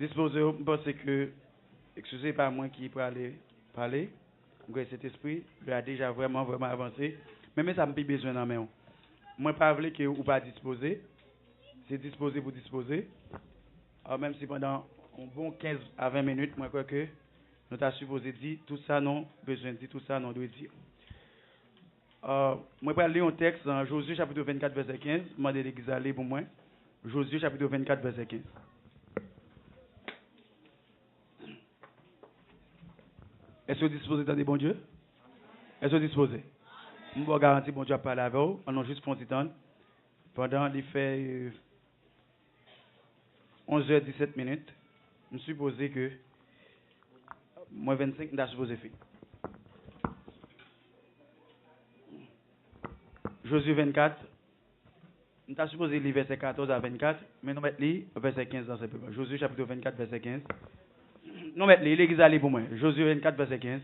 disposé, je pense que, excusez pas moi qui peut aller parler, cet esprit, il a déjà vraiment avancé, mais ça me fait besoin d'en main. Moi, pas voulu que vous pas disposer, c'est disposer pour disposer. Alors, même si pendant un bon 15 à 20 minutes, moi, je crois que nous avons supposé dire tout ça, non, besoin de dire tout ça, non, doit dire. Moi, je vais lire un texte dans Josué chapitre 24, verset 15. Je vais l'église aller pour moi. Josué chapitre 24, verset 15. Est-ce que vous disposez dans des bons dieux? Est-ce que vous disposez? Je vous garantis bon Dieu à parler avec vous. On a juste pour un petit temps. Pendant les fait 11h17 minutes, je me suppose que moi 25, je suis supposé faire. Josué 24, nous sommes supposé lire verset 14 à 24, mais nous mettons lire verset 15 dans ce peu. Josué chapitre 24, verset 15. Nous mettons lire, l'église allez pour moi. Josué 24, verset 15.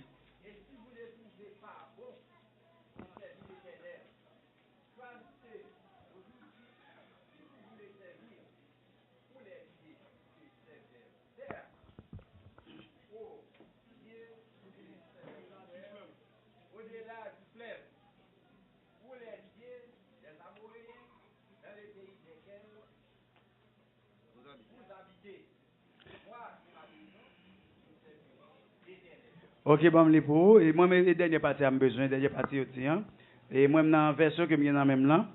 Ok, bon, les pour. Et moi, mes dernières parties, j'ai besoin, dernière partie aussi. Et moi, dans la version que je dans même là,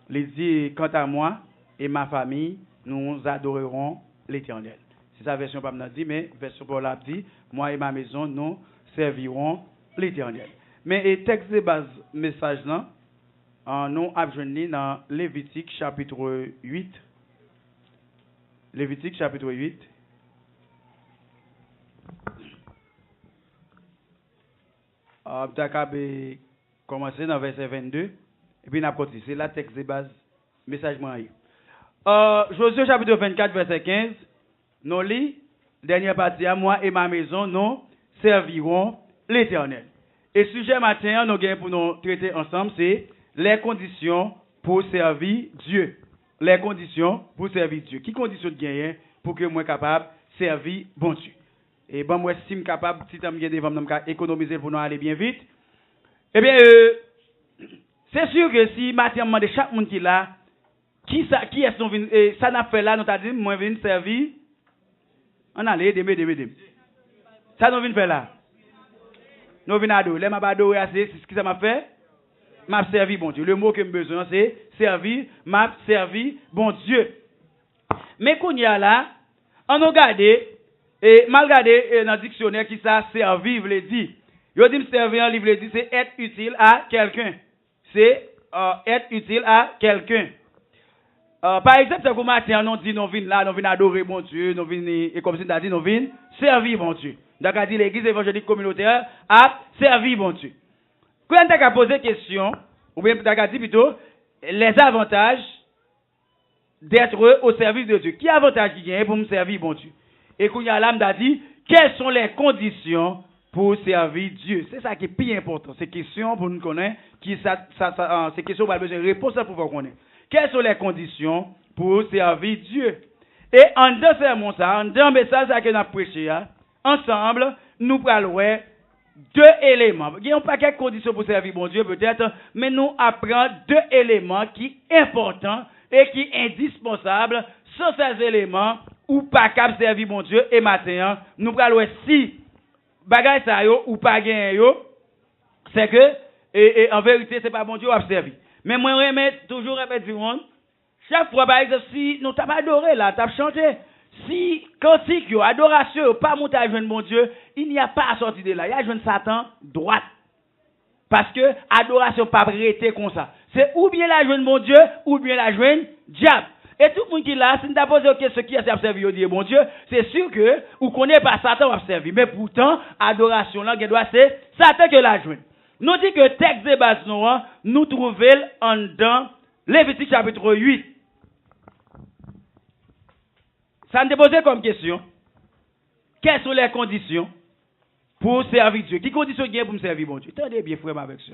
il dit, quant à moi et ma famille, nous adorerons l'Éternel. C'est sa version, pas me dit, mais version Paul a dit, moi et ma maison, nous servirons l'Éternel. Mais le texte de base, message là, nous avons dans Lévitique chapitre 8. Lévitique chapitre 8. Tu as commencé dans verset 22 et puis n'a continué. C'est la texte de base, message moi. Josué chapitre 24 verset 15, nous lit dernière partie à moi et ma maison nous servirons l'Éternel. Et sujet matin nous gagnons pour nous traiter ensemble c'est les conditions pour servir Dieu. Les conditions pour servir Dieu. Qui conditions de gagner pour que moi capable servir bon Dieu? Et bon, moi, si je suis capable, si je suis devant économiser pour nous aller bien vite, eh bien, c'est sûr que si Mathieu demande chaque monde qui est là, qui est son vin, ça n'a fait là, nous t'a dit, moi, je viens servir, on a les aider. Ça nous vient faire là. Nous venons adorer. Les m'a adorer, c'est ce que ça m'a fait. M'a servi, bon Dieu. Le mot que j'ai besoin, c'est servir, m'a servi, bon Dieu. Mais qu'on y a là, on a regardé, et mal regardé dans le dictionnaire qui ça servir veut dire. Yo dit servir en livre veut dire c'est être utile à quelqu'un. C'est être utile à quelqu'un. Par exemple, c'est comme matin on dit nous venons là, nous venons adorer bon Dieu, nous venons et comme si on a dit nous venons servir bon Dieu. Donc a dit l'église évangélique communautaire a servi bon Dieu. Quand on t'a posé question ou bien t'a dit plutôt les avantages d'être au service de Dieu. Qui avantage qui gagne pour me servir bon Dieu? Et qu'on y a l'âme d'a dit, quelles sont les conditions pour servir Dieu? C'est ça qui est plus important. C'est question pour nous connaître, c'est question pour besoin de réponse pour pouvoir connaître. Quelles sont les conditions pour servir Dieu? Et en deux sermons, en deux messages que nous avons prêché, ensemble, nous parlons deux éléments. Il n'y a pas quelques conditions pour servir bon Dieu peut-être, mais nous apprenons deux éléments qui sont importants et qui sont indispensables. Sans ces éléments, ou pas cap servir mon Dieu, et matin, nous prenons si bagay sa yo ou pas gain yo, c'est que, et en vérité, c'est pas bon Dieu à servir. Mais moi, je toujours répéter, chaque fois, par exemple, si nous t'avons adoré là, t'avons chanté, si cantique yo, adoration yo, pas monter à joindre mon Dieu, il n'y a pas à sortir de là, il y a joindre Satan droite. Parce que adoration pas prêter comme ça. C'est ou bien la joindre mon Dieu, ou bien la joindre diable. Et tout le monde qui est là, si nous avons posé ce qui a servi au Dieu, bon Dieu, c'est sûr que, ou connaît pas Satan va servir. Mais pourtant, adoration là, c'est Satan que la joint. Nous dit que texte de base nous trouvons en dans Lévitique chapitre 8. Ça nous posé comme question. Quelles sont les conditions pour servir Dieu? Qui conditions il y a pour me servir bon Dieu? Attendez bien, frère, avec ça.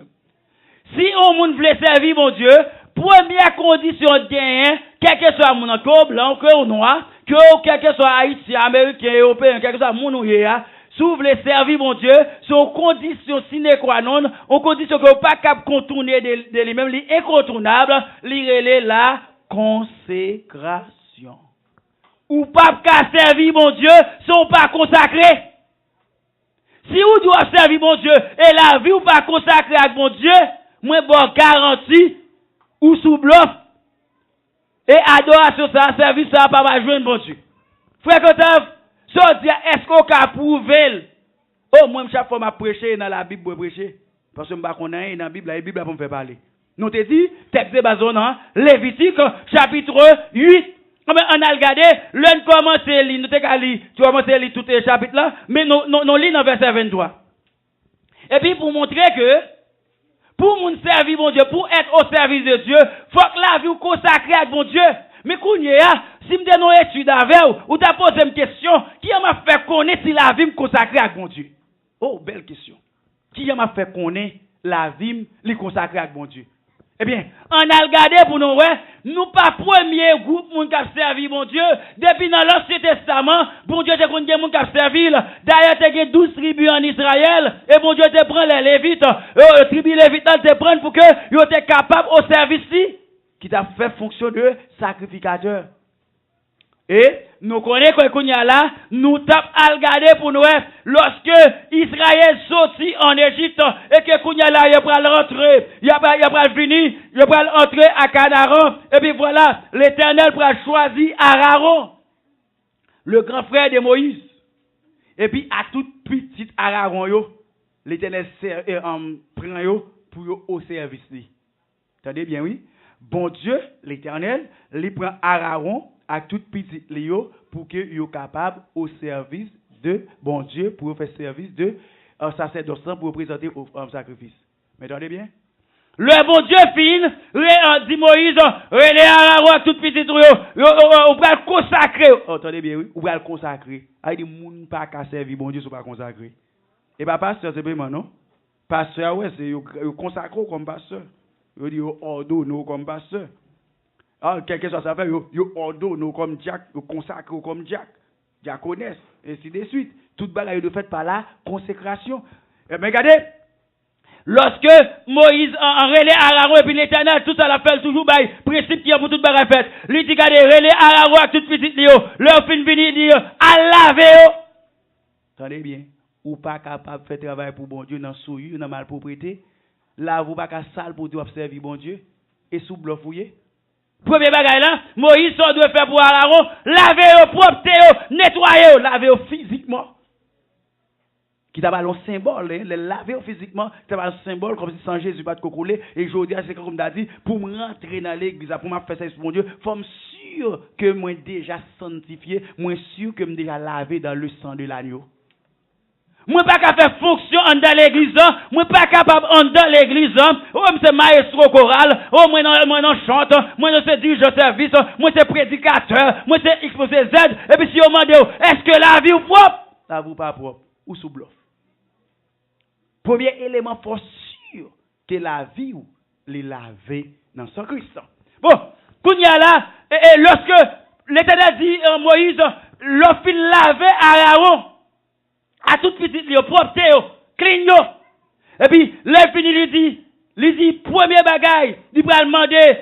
Si on monde veut servir mon Dieu, première condition de gagner, quel que soit mon corps blanc, corps noir, que quel que soit Haïtien, Américain, Européen, quel que soit mon ou si vous voulez servir mon Dieu, c'est une condition sine qua non, une condition que vous pas capable de contourner de lui-même, l'incontournable, l'irélé la consécration. Ou pas qu'à servir mon Dieu, sont pas consacrés. Si vous doit servir mon Dieu et la vie ou pas consacrée à mon Dieu, moi bon garantie ou sous bluff et adoration ça, service ça pas va joindre mon Dieu. Frère Cotav, ça dit est-ce qu'on peut prouver? Oh moi chaque fois m'a prêcher dans la Bible pour prêcher parce que m'pa connait dans la Bible pour me faire parler. Nous te dit texte de bazon Lévitique chapitre 8. On a regardé, l'un commence à lire, nous t'es lire, tu commences à lire tous les chapitres là, mais nous lisons dans verset 23. Et puis pour montrer que, pour mon servir mon Dieu, pour être au service de Dieu, faut que la vie consacrée à mon Dieu. Mais si me donne une étude avec ou t'as posé une question, qui m'a fait connaître si la vie me consacrée à mon Dieu? Oh, belle question. Qui m'a fait connaître la vie me consacrée à mon Dieu? Eh bien, on a regardé pour nous, nous pas premier groupe qui a servi mon Dieu. Depuis dans l'Ancien Testament, bon Dieu te connaît moun qui a servi. D'ailleurs, tu as 12 tribus en Israël. Et bon Dieu te prend les Lévites. Les tribus Lévites te prennent pour que ils soient capables au service qui t'a fait fonction de sacrificateur. Et nous connaissons qu'on y a là, nous tapons à regarder pour nous, lorsque Israël sortit en Égypte, et que qu'on y a là, il va rentrer, il va venir, il va entrer à Canaan, et puis voilà, l'Éternel va choisir Aaron, le grand frère de Moïse. Et puis à toute petite Aaron, l'Éternel prend pour au service. Attendez bien, oui? Bon Dieu, l'Éternel, il prend Aaron à toute petite Léo pour que soient capable au service de bon Dieu, pour faire service de sacerdoce pour présenter au sacrifice. Mais attendez bien. Le bon Dieu fin, dit Moïse, relais Aaron à toute petite Léo, on va le consacrer. Attendez bien, oui, on va le consacrer. Il dit, moun pas qu'à servir bon Dieu, sont pas consacré. Et pas pasteur, c'est vraiment non. Pasteur, ouais, c'est consacré comme pasteur. Il dit, ordonne comme pasteur. Ah, quelque chose à faire, yo ordonne comme Jack, yo consacre comme Jack, diaconesse, et ainsi de suite. Toute bagaille de fait par la consécration. Mais regardez, lorsque Moïse en relais Aaron et puis l'Éternel, tout ça la fait toujours by principe qui a pour toute bagaille faite. Lui dit regardez, relais Aaron avec toute petite Léo, leur fin venir dire à laver. Attendez bien, ou pas capable de faire travail pour bon Dieu dans souillure, dans malpropriété. Là, vous pas capable sale pour Dieu observer bon Dieu et sous bluff fouiller. Premier bagage là, Moïse doit faire pour Aaron, laver au propre, nettoyer, laver physiquement. Qui t'a un symbole, le laver physiquement, qui t'a un symbole comme si sans Jésus pas de couler. Et je dis, c'est comme t'as dit, pour me rentrer dans l'église, pour me faire ça pour mon Dieu, faut me sûr que moi déjà sanctifié, moi sûr que me déjà lavé dans le sang de l'agneau. Moi pas capable faire fonction dans l'église, moi pas capable dans l'église, oh c'est maestro choral, oh moi non chante, moi non c'est dirigeant service, moi c'est prédicateur, moi c'est exposé Z, et puis si on m'a dit est-ce que la vie est propre? La vie pas propre ou sous bluff. Premier élément pour sûr que la vie ou les laver dans son Christ. Bon, qu'on y a là et lorsque l'Éternel dit Moïse, l'offre laver Aaron à toute petite lieu, propre, clean. Et puis, là, fini, il dit, premier bagaille, il va demander,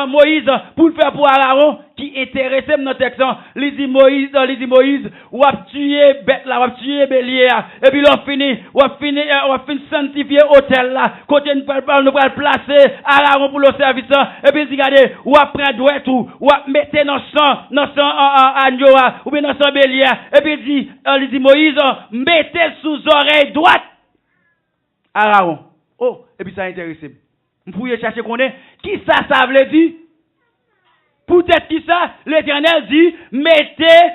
Moïse pour le faire pour Aaron, qui intéressait dans notre texte. Il dit Moïse, ou a tué bête là, ou a tué bélier, et puis l'on finit, ou a fini sanctifier hôtel là, côté nous va placer Aaron pour le service, et puis regardez, ou a prendre douette ou a mettre dans sang agneau, ou bien dans sang bélier, et puis il dit Moïse, mettez sous oreille droite Aaron. Oh, et puis ça intéresse. Vous pouvez chercher qu'on est. Qui ça veut dire? Peut-être qui ça? L'Éternel dit, mettez,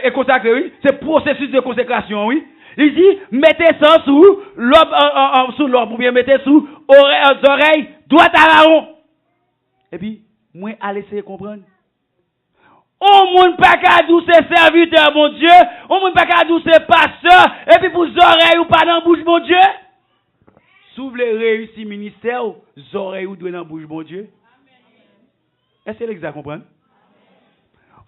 et consacrez, oui. C'est processus de consécration, oui. Il dit, mettez ça sous l'orbe, ou bien mettez sous oreilles droite Aaron. Et puis, moi, allez essayer de comprendre. On moun pas qu'à doucer serviteur, mon Dieu. On moun pas qu'à doucer pasteur. Et puis, pour oreilles ou pas dans la bouche, mon Dieu. Si vous voulez réussir le ministère, vous oreilles ou dans la bouche, bon Dieu. Est-ce que vous comprendre?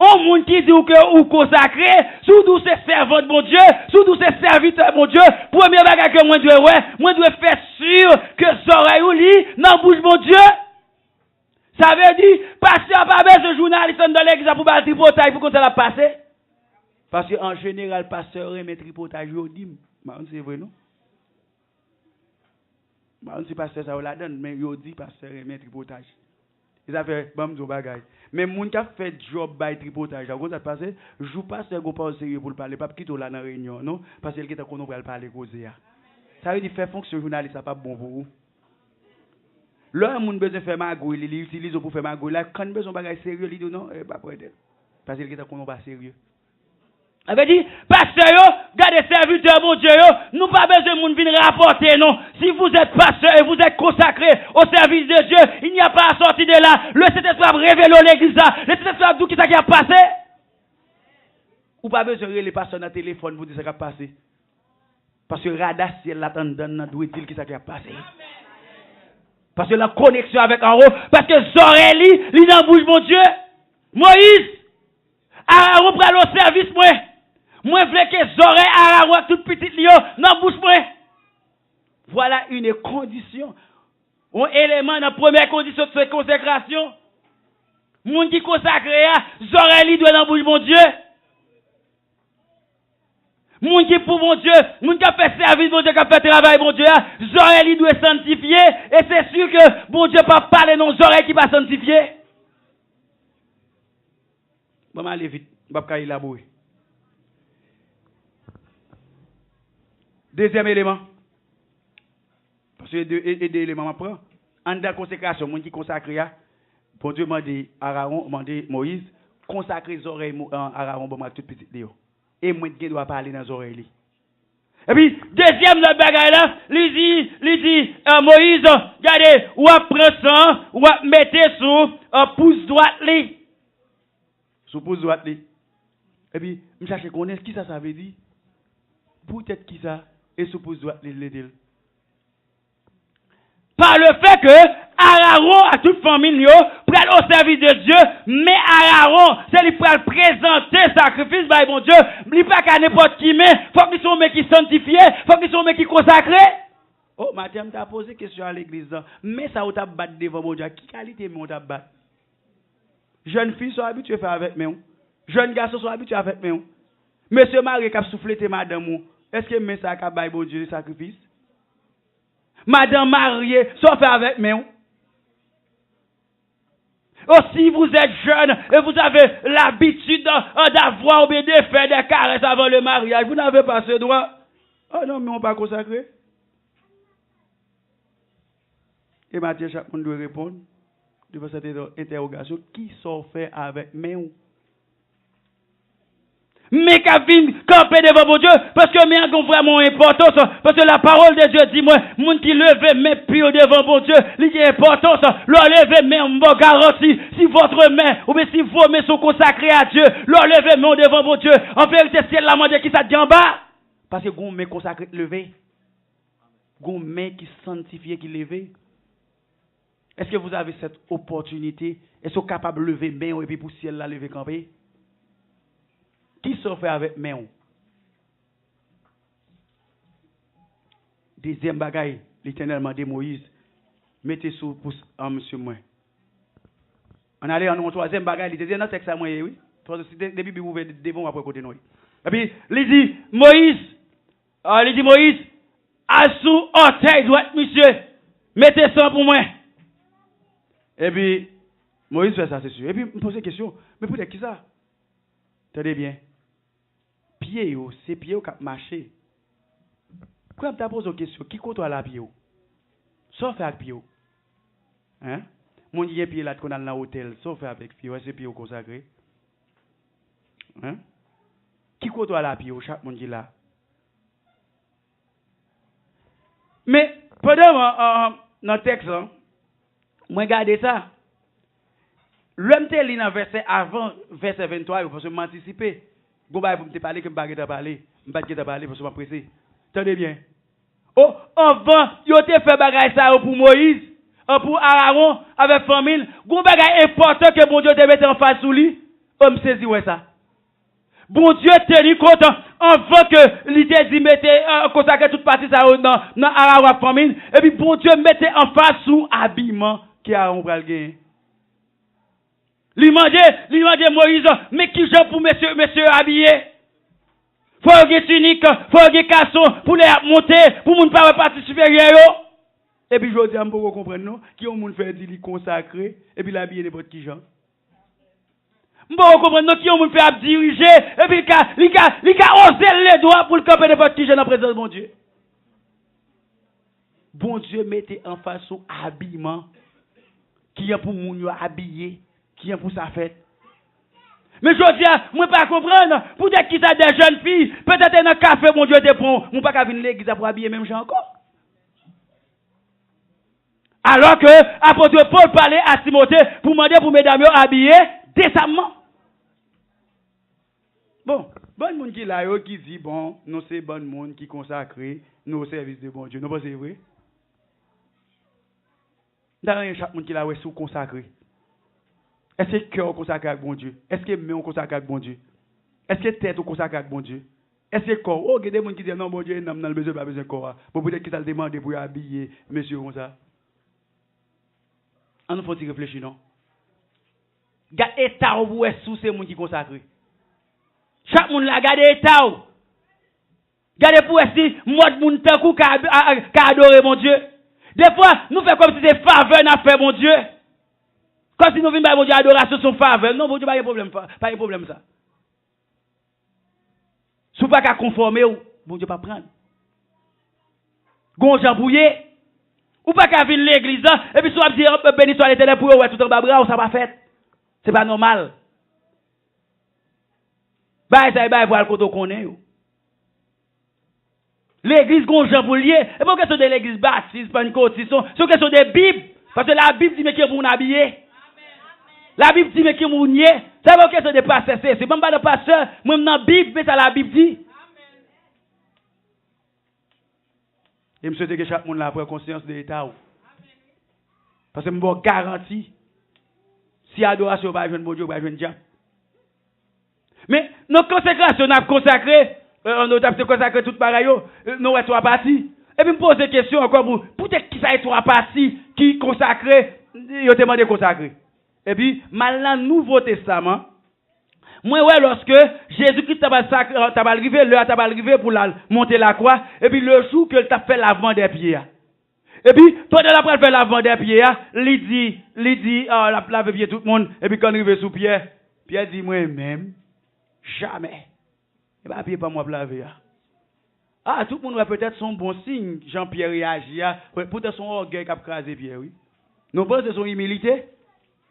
On monde qui dit que ou consacré, surtout c'est servant de mon Dieu, surtout c'est serviteur de mon Dieu. Premier bagage que moi dois faire sûr que oreilles ou lit dans bouche mon Dieu. Ça veut dire pasteur pas besoin de journaliste dans l'église pour battre tripotage pour qu'on ça la passer. Parce que en général pasteur aime tripotage yo dit, c'est vrai non? On sait pasteur ça la donne mais yo dit pasteur aime tripotage. Ils a fait bam zo bagay. Mais moun qui a fait job by tripotage, quand ça passe, jou pasteur go pas au sérieux pour parler, pas quitter là dans réunion, non? Parce qu'il était qu'on va parler causer. Ça veut dire faire fonction journaliste ça pas bon pour vous. Là moun besoin faire magouille, il utilise pour faire magouille. Là quand besoin bagay sérieux, il dit non, pas prêt. Parce qu'il était qu'on pas sérieux. Avait dit, pasteur yo, gardez serviteur mon Dieu yo, nous pas besoin de moun venir rapporter non. Si vous êtes pasteur et vous êtes consacré au service de Dieu, il n'y a pas à sortir de là. Le Saint-Esprit révèle l'église là. Le Saint-Esprit dit qui ça qui a passé. Ou pas besoin de les pasteurs dans le téléphone pour dire ça qui a passé. Parce que radar ciel l'attend dans doit dire qui ça qui a passé. Parce que la connexion avec en haut, parce que Zoreli, il dans bouge mon Dieu. Moïse, Aaron prend le service moi. Moi, je veux que Zoré Aaron toute petite lion dans bouche moi. Voilà une condition. Un élément dans la première condition de cette consécration. Moun qui consacré à Zoré doit dans bouche mon Dieu. Moun qui pour mon Dieu, moun qui a fait service mon Dieu, qui a fait travail mon Dieu, Zoré doit sanctifier et c'est sûr que mon Dieu pas parler non Zoré qui va sanctifier. Bon, allez vite, je vais élaborer. Deuxième élément. Parce que deux éléments m'apprend. En la consécration, mon qui consacré à, pour Dieu m'a dit Aaron, m'a dit Moïse, consacrer les oreilles Aaron, bon, toute petite Léo. Et moi, qui doit parler dans les oreilles. Et puis, deuxième bagaille là, lui dit, Moïse, regardez, ou prend ça, ou mettez sous pouce droite li. Sous pouce droite li. Et puis, je cherche qu'on est, qui ça veut dire? Peut-être qui ça? Et sous pouce droite li. Par le fait que Aaron a toute famille prend au service de Dieu, mais Aaron, c'est lui pour présenter sacrifice par bon Dieu, il pas qu'à n'importe qui mais faut qu'il soit mec qui sanctifié, faut qu'il soit mec qui consacré. Oh, Mathieu t'a posé question à l'église, mais ça ou t'a battu devant mon Dieu, qui qualité mais on t'a battu? Jeune fille sont habitués à faire avec moi. Jeune garçon sont habitués à faire avec moi. Monsieur Marie qui a soufflé tes madame, est-ce que mais ça a battu bon Dieu le sacrifice? Madame mariée, sauf avec moi. Si vous êtes jeune et vous avez l'habitude d'avoir ou bien de faire des caresses avant le mariage, vous n'avez pas ce droit. Oh non, mais on pas consacré. Et Mathieu, chacun doit répondre devant cette interrogation. Qui sont fait avec moi? Mais Kavin, camper devant mon Dieu, parce que mais a vraiment importance, parce que la parole de Dieu dit, moi, moun qui leve mes pieds devant mon Dieu, il y a importance, leur lever main, m'en garantie, si votre main, ou bien si vos mains sont consacrées à Dieu, leur lever main devant mon Dieu, en vérité, c'est la main qui ça dit en bas, parce que gon main consacrée levé, gon main qui sanctifiée qui levé. Est-ce que vous avez cette opportunité, est-ce que vous êtes capable de lever main et puis pour ciel la lever camper? Qui se fait avec main? Deuxième bagaille, l'Éternel m'a dit Moïse, mettez sous pouce en monsieur moi. On allait en troisième bagaille, il était dans le texte à moi, oui. Depuis que vous pouvez devant après côté nous. Et puis, il dit Moïse, à sous orteil droite, monsieur, mettez ça pour moi. Et puis, Moïse fait ça, c'est sûr. Et puis, il me pose une question, mais peut-être qui ça? Tenez bien. Pied, c'est pied qui marché. Quand tu as posé une question, qui côtoie la pied? Sauf avec pied. Hein? Mon dieu pied là qu'on a dans l'hôtel, sauf avec pied, c'est pied consacré. Hein? Qui côtoie la pied? Chaque monde qui là. Mais pendant dans le texte, moi regardez ça. L'homme te lit dans verset avant verset 23 parce que m'anticiper. Gomba pour me parler que me pas te parler, me pas te parler parce que m'apprécier. Tenez bien. Oh, avant, yo te fait bagaille ça pour Moïse, pour Aaron avec famille, gon bagaille important que bon Dieu te mette en face sous lui. On me saisit ouais ça. Bon Dieu tenu compte avant que l'idée dit mettez consacrer toute partie ça dans Arawa famine et puis bon Dieu mettez en face sous habillement qui a on va le gagner. Lui demandait Moïse mais qui genre pour monsieur habillé? Faut que tunique, faut que casson pour les monter pour moun pas partie supérieure yo. Et puis je dis on peut comprendre non qui on moun fait dit consacré et puis l'habiller n'importe qui genre. M'po comprendre qui on moun fait diriger et puis il ka oser les doigts pour le camper n'importe qui genre en présence de bon Dieu. Bon Dieu mettez en face son habillement qui est pour moun yo habillé, qui est pour sa fête. Mais je dis, moi pas comprendre, peut-être qu'il y a des jeunes filles, peut-être dans un café, mon Dieu te prend, moi pas qu'à venir l'église pour habiller même gens encore. Alors que, apôtre Paul parlait à Timothée pour demander pour mesdames habiller décemment. Bon monde qui là, qui dit, bon, nous c'est bon monde qui consacré, nous au service de bon Dieu. Non pas c'est vrai? Dans chaque monde qui là, sous consacré. Est-ce que cœur consacré avec bon Dieu? Est-ce que main consacré avec bon Dieu? Est-ce que tête consacré avec bon Dieu? Est-ce que corps? Oh, il y a des gens qui disent non, bon Dieu, non, besoin, pas besoin de corps. Bon, peut-être qu'ils ont demandé pour habiller, monsieur, comme ça. On faut y réfléchir, non? Gardez l'état où vous êtes sous ces gens qui consacrés. Chaque monde là, gardez l'état où. Gardez pour essayer, moi, mon temps qui a adoré mon Dieu. Des fois, nous faisons comme si c'est faveur n'a fait mon Dieu. Quand si nous venons par mon Dieu adoration son faveur, non, mon Dieu, pas de problème, pas de problème ça. Si vous ne pouvez pas conformer, mon Dieu pas prendre. Gon jambouillé, ou pas qu'à venir l'église, et puis soit dire béni soit l'Éternel pour eux, tout en bas bras, ça va fait. C'est pas normal. Bah ça va voir le côté qu'on est. L'église gon jambouillé, et pas question de l'église baptiste, pentecôtiste, c'est question de Bible, parce que la Bible dit mais qui est pour habiller. La Bible dit, mais qui mounier, ça va question de pasteur, c'est même pas de pasteur, même dans la Bible, mais ça la Bible dit. Et je souhaite que chaque monde prenne conscience de l'état. Parce que je vous garantis, si adoration va jouer bon Dieu, va jouer diable. Mais nos consécrations, on a consacré, on a consacré tout pareil, nous avons trois parties. Et puis, je me pose des questions encore pour, peut-être qui ça est trois parties qui consacré, ils ont demandé consacré. Et puis, maintenant, Nouveau Testament, moi, ouais, lorsque Jésus-Christ t'a arrivé pour monter la croix, et puis le jour que t'a fait lavement des pieds. Et puis, toi, tu as fait lavement des pieds, il dit, la laver pied tout le monde, et puis quand il arrive sous Pierre, Pierre dit, moi-même, jamais. Et bien, pied pas moi pour laver. Ah, tout le monde va peut-être son bon signe, Jean-Pierre réagit, peut-être son orgueil qui a crasé Pierre, oui. Non pas c'est son humilité.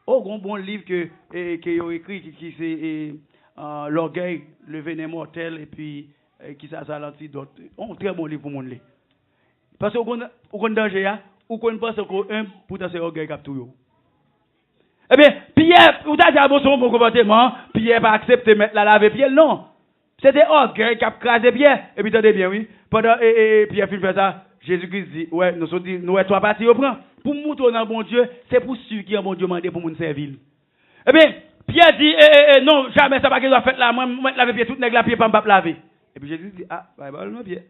Oh, bon livre que a écrit qui c'est l'orgueil, le venin mortel et puis qui ça l'antidote. Un très bon livre pour mon lit. Parce que au danger ou qu'on pense qu'un pourtant c'est orgueil qui a tout. Eh bien, Pierre, vous avez dit son bon comportement, Pierre pas accepté mettre la laver Pierre non. C'était orgueil qui a crasé Pierre et puis attendez bien oui. Pendant Pierre fait ça, Jésus-Christ dit ouais, nous trois parties au prend. Pour montrer dans bon Dieu, c'est pour ceux qui ont bon Dieu demandé pour nous servir. Eh bien, Pierre dit, non, jamais ça va qu'il doit faire là, moi, laver pied, tout nègre la pied, pas me laver. Et puis Jésus dit, ah, bah, non, pied.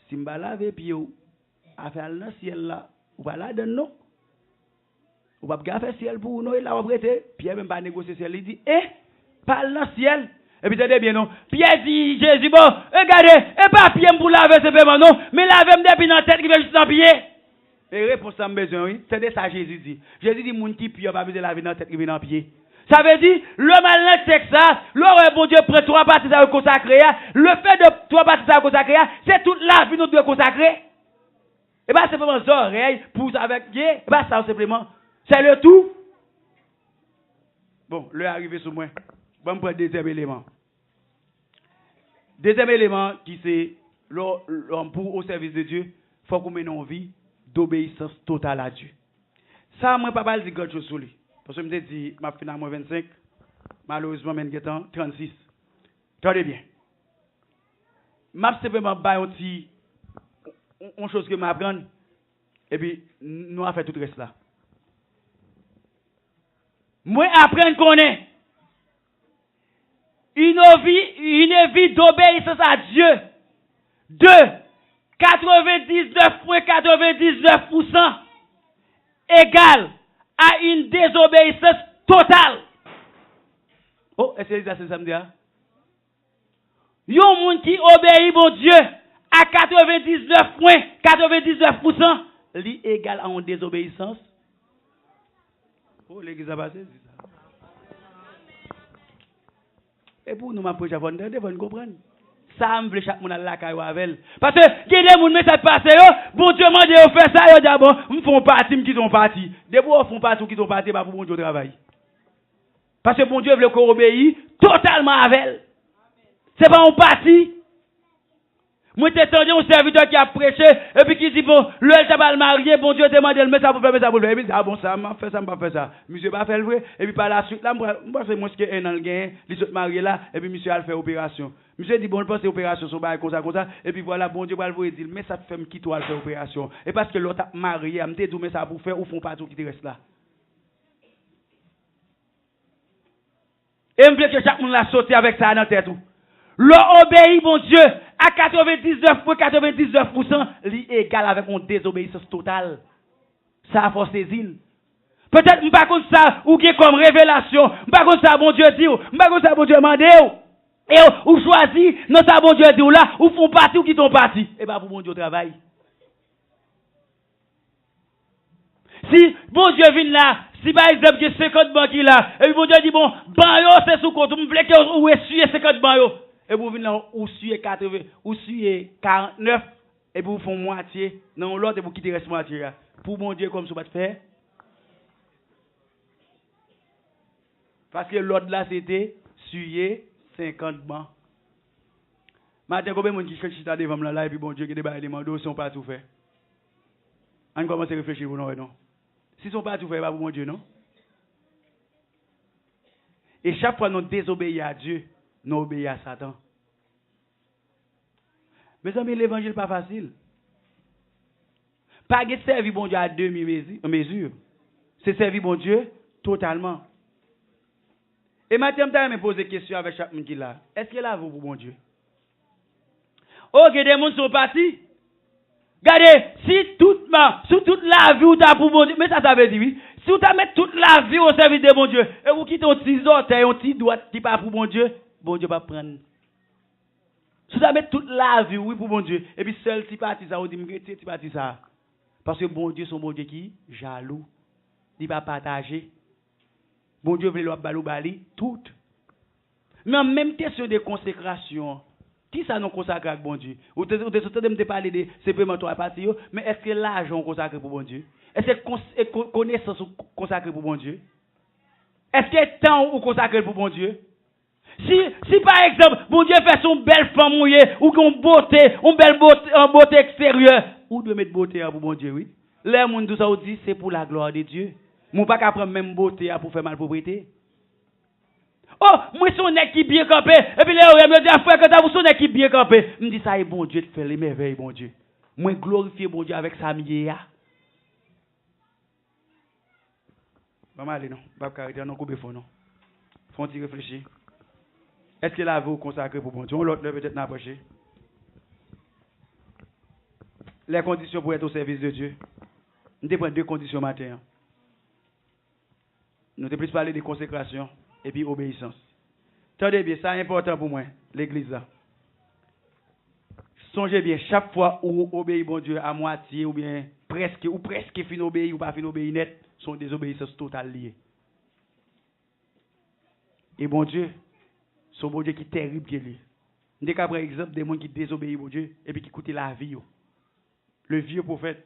Si je laver pied, à faire le ciel là, ou pas là, non. Ou pas faire ciel pour nous, il a prêté. Pierre même pas négocier ciel, il dit, pas le ciel. Et puis, tenez bien, non. Pierre dit, Jésus, bon, regardez, et pas pied pour laver, c'est vraiment non, mais laver depuis dans la tête qui vient juste dans pied. Et réponse à besoin, oui. C'est de ça Jésus dit. Jésus dit, moun qui prie, pas besoin de laver dans la tête qui vient dans pied. Ça veut dire, le malin texte ça, le bon Dieu prend trois parties à consacrer, le fait de trois parties à consacrer, c'est toute la vie nous devons consacrer. Et bien, c'est vraiment ça, oreille, pousse avec Dieu, et bien, ça, simplement, c'est le tout. Bon, le arrivé sur moi. Bon, prendre deuxième élément. Deuxième élément, qui c'est, l'homme pour au service de Dieu, il faut qu'on mène en vie d'obéissance totale à Dieu. Ça, moi, pas mal de quelque chose sur lui. Parce que je me dis, ma finalement 25, malheureusement, je suis 36. Attendez bien. Je suis simplement une chose que je m'apprends, et puis, nous avons fait tout le reste là. Moi, apprendre qu'on est. une vie d'obéissance à Dieu. 2. 99,99% égale à une désobéissance totale. Oh, est-ce que c'est ça me dit? Yon moun qui obéit bon Dieu à 99,99%, li égal à une désobéissance. Oh, l'église a passé, c'est ça. Et pour nous, ma poche, vous comprendre. Ça me veut chaque monde à la caille avec. Parce que, il y a des gens qui passent, bon Dieu m'a dit, on fait ça, ils disent, bon, ils font partie, ils sont partis. Des fois, ils font partie, ils sont partis, pour bon Dieu travail. Parce que bon Dieu veut qu'on obéisse totalement avec elle. C'est pas un parti. Moi, j'ai entendu un serviteur qui a prêché, et puis qui dit, bon, l'heure ça va le marier, bon Dieu demande, mais ça pour faire, mais ça pour faire. Et puis, ah bon, ça m'a fait ça, m'a fait ça. Monsieur va faire le vrai. Et puis, par la suite, là, moi, c'est moi qui ai un an le gain, il se marié là, et puis, monsieur a fait opération. Monsieur dit, bon, je pense que opération, sont comme ça, et puis voilà, bon Dieu va le voir et dire, mais ça te fait me quitter à faire opération. Et parce que l'autre a marié, elle me dit, mais ça pour faire, ou font pas tout qui te reste là. Et je veux que chaque monde l'a sauté avec ça dans la tête. L'obéit, mon Dieu, à 99,99%, il est égal avec une désobéissance totale. Ça a forcé saisir. Peut-être, pas comme ça, ou bien comme révélation, pas comme ça, bon Dieu dit, pas comme ça, bon Dieu mande, et ou choisi, non, ça, bon Dieu dit, là, ou font partie, ou qui sont partis. Et bien, pour bon Dieu travail. Si bon Dieu vient là, si par exemple, il y a 50 banques là, et puis bon Dieu dit, bon, ban yo, c'est sous compte, vous voulez que vous essuyez 50 ban yo. Et vous venez là, ou essuyez 80, ou essuyez 49, et puis vous font moitié, non, l'autre, et vous quittez reste moitié là. Pour bon Dieu, comme ça va te faire. Parce que l'autre là, c'était essuyez 50 ban. Maintenant, combien de monde qui fait chita devant là, et puis bon Dieu, qui débat les mandats, ils sont pas tout fait. On commence à réfléchir, vous non? Si ils sont pas tout fait, pas pour mon Dieu, non? Et chaque fois nous désobéissons à Dieu, nous obéissons à Satan. Mes amis, l'évangile n'est pas facile. Pas de servir bon Dieu à demi-mesure. C'est servir bon Dieu totalement. Et maintenant, je me pose des questions avec chaque monde qui est là. Est-ce qu'il a vous pour bon Dieu? Oh, que des gens sont partis. Regardez, si toute la vie ou t'as pour bon Dieu, mais ça veut dire oui. Si vous mettez toute la vie au service de bon Dieu, et vous quittez un petit orteil, un petit doigt qui pas pour bon Dieu va prendre. Si vous mettez toute la vie, oui, pour bon Dieu, et puis seul petit parti ça, vous dites, petit parti ça. Parce que bon Dieu, son bon Dieu qui jaloux. Il va partager. Bon Dieu veut le bali tout. Mais en même question de consécration, qui ça nous consacre avec bon Dieu? Ou de me parler de supplémentaires parties, mais est-ce que l'argent est consacré pour bon Dieu? Est-ce que connaissance consacrée pour bon Dieu? Est-ce que temps est consacré pour bon Dieu? Si par exemple, bon Dieu fait son belle femme mouillée, ou une belle beauté extérieure, ou de mettre beauté pour bon Dieu, oui? Les gens tout ça dit, c'est pour la gloire de Dieu. Mon pas qu'à prendre même beauté pour faire mal propriété. Oh, moi son équipe bien campé. Et puis là, il me dit, frère, quand vous son équipe bien campé. Il me dit, ça est bon Dieu de faire les merveilles, bon Dieu. Moi glorifier bon Dieu avec sa mienne. Pas mal, non. Pas carrément, non, couper fond, non. Faut-il réfléchir? Est-ce que la vie consacrée pour bon Dieu? On l'autre peut-être n'approcher. Les conditions pour être au service de Dieu. Nous devons prendre deux conditions matin. Nous devons plus parler de consécration et puis obéissance. Tenez bien, ça est important pour moi, l'église là. Songez bien, chaque fois où vous obéissez bon Dieu à moitié ou bien presque fin obéir ou pas fin obéir net, sont des obéissances totales liées. Et bon Dieu, son bon Dieu qui est terrible qui est lié. Nous avons par exemple des gens qui désobéissent bon Dieu et puis qui coûtent la vie. Le vieux prophète.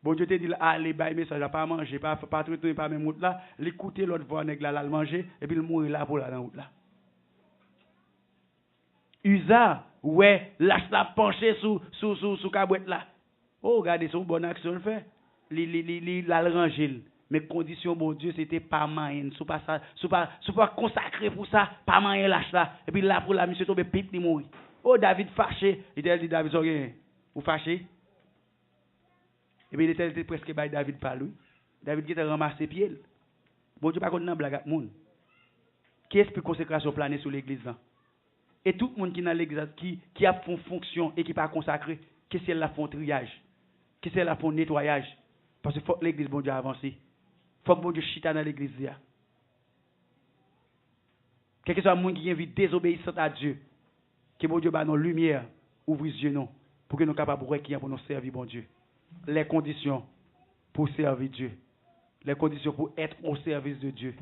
Bon Dieu te dit, allez, bail message, pas manger, pas traiter, pas même route là, l'écouter l'autre voix, nèg là, le manger, et puis il mourir là pour la route là. Usa, ouais, lâche la pencher sous cabouette là. Oh, regardez, son bonne action le fait. La ranger. Mais condition, bon Dieu, c'était pas moyen. Sous pas consacré pour ça, pas moyen lâche là. Et puis là, pour la mission, tombe pipe, il mourit. Oh, David fâché. Il dit, David, vous fâché? Et puis il était presque by David par lui. David qui a ramassé pied. Bon Dieu, pas qu'on n'a blague à monde. qui esprit consécration plané sur l'église là. Et tout le monde qui est dans l'église qui a fait fonction et qui pas consacré, qui c'est là font triage, qui c'est là font nettoyage parce que faut que l'église bon Dieu avance. Faut que bon Dieu chita dans l'église là. Quel que soit le monde qui est désobéissant à Dieu, que bon Dieu ba nos lumière, ouvre les yeux non pour que nous capables de voir qui est pour nous servir bon Dieu. Les conditions pour servir Dieu. Les conditions pour être au service de Dieu.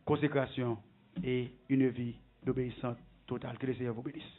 Consécration et une vie d'obéissance totale. Que le Seigneur vous bénisse.